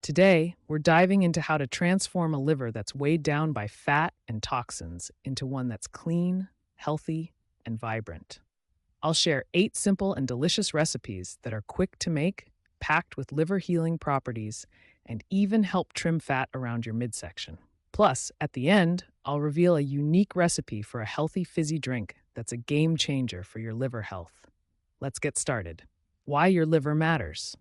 Today, we're diving into how to transform a liver that's weighed down by fat and toxins into one that's clean, healthy, and vibrant. I'll share 8 simple and delicious recipes that are quick to make, packed with liver healing properties, and even help trim fat around your midsection. Plus, at the end, I'll reveal a unique recipe for a healthy fizzy drink that's a game changer for your liver health. Let's get started. Why your liver matters.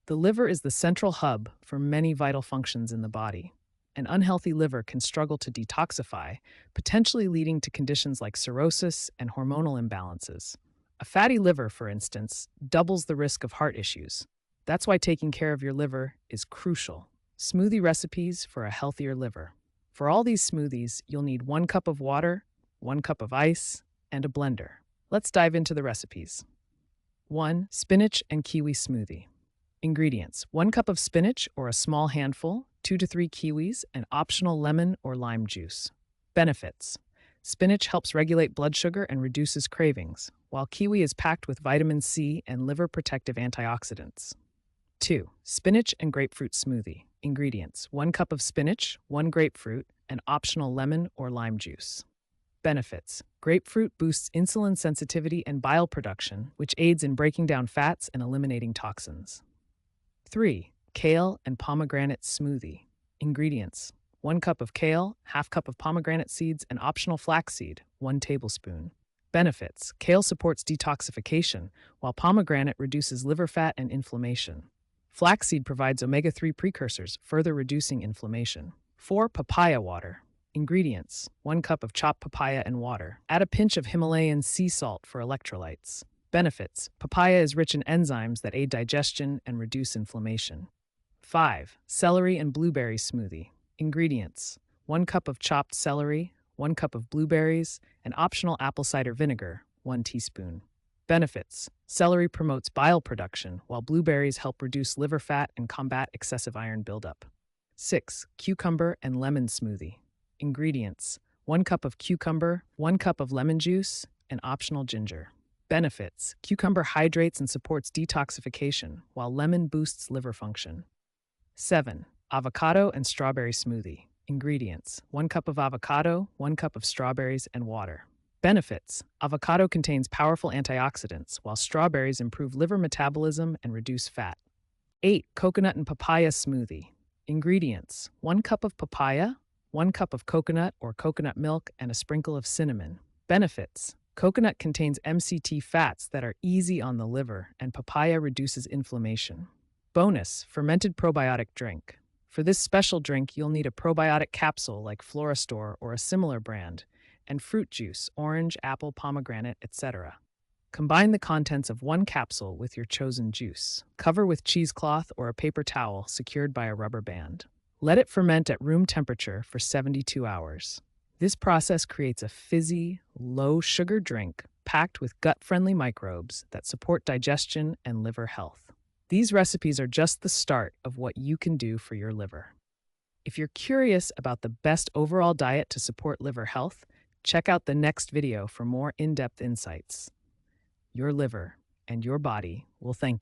The liver is the central hub for many vital functions in the body. An unhealthy liver can struggle to detoxify, potentially leading to conditions like cirrhosis and hormonal imbalances. A fatty liver, for instance, doubles the risk of heart issues. That's why taking care of your liver is crucial. Smoothie recipes for a healthier liver. For all these smoothies, you'll need 1 cup of water, 1 cup of ice, and a blender. Let's dive into the recipes. 1. Spinach and kiwi smoothie. Ingredients: 1 cup of spinach or a small handful, 2 to 3 kiwis, and optional lemon or lime juice. Benefits: spinach helps regulate blood sugar and reduces cravings, while kiwi is packed with vitamin C and liver protective antioxidants. 2. Spinach and grapefruit smoothie. Ingredients: 1 cup of spinach, 1 grapefruit, and optional lemon or lime juice. Benefits: grapefruit boosts insulin sensitivity and bile production, which aids in breaking down fats and eliminating toxins. 3. Kale and pomegranate smoothie. Ingredients: 1 cup of kale, ½ cup of pomegranate seeds, and optional flaxseed, 1 tablespoon. Benefits: kale supports detoxification, while pomegranate reduces liver fat and inflammation. Flaxseed provides omega-3 precursors, further reducing inflammation. 4. Papaya water. Ingredients: 1 cup of chopped papaya and water. Add a pinch of Himalayan sea salt for electrolytes. Benefits: papaya is rich in enzymes that aid digestion and reduce inflammation. 5. Celery and blueberry smoothie. Ingredients: 1 cup of chopped celery, 1 cup of blueberries, and optional apple cider vinegar, 1 teaspoon. Benefits: celery promotes bile production, while blueberries help reduce liver fat and combat excessive iron buildup. 6. Cucumber and lemon smoothie. Ingredients: 1 cup of cucumber, 1 cup of lemon juice, and optional ginger. Benefits: cucumber hydrates and supports detoxification, while lemon boosts liver function. 7. Avocado and strawberry smoothie. Ingredients: 1 cup of avocado, 1 cup of strawberries, and water. Benefits: avocado contains powerful antioxidants, while strawberries improve liver metabolism and reduce fat. 8. Coconut and papaya smoothie. Ingredients: 1 cup of papaya, 1 cup of coconut or coconut milk, and a sprinkle of cinnamon. Benefits: coconut contains MCT fats that are easy on the liver, and papaya reduces inflammation. Bonus: fermented probiotic drink. For this special drink, you'll need a probiotic capsule like Florastor or a similar brand, and fruit juice, orange, apple, pomegranate, etc. Combine the contents of 1 capsule with your chosen juice. Cover with cheesecloth or a paper towel secured by a rubber band. Let it ferment at room temperature for 72 hours. This process creates a fizzy, low-sugar drink packed with gut-friendly microbes that support digestion and liver health. These recipes are just the start of what you can do for your liver. If you're curious about the best overall diet to support liver health, check out the next video for more in-depth insights. Your liver and your body will thank you.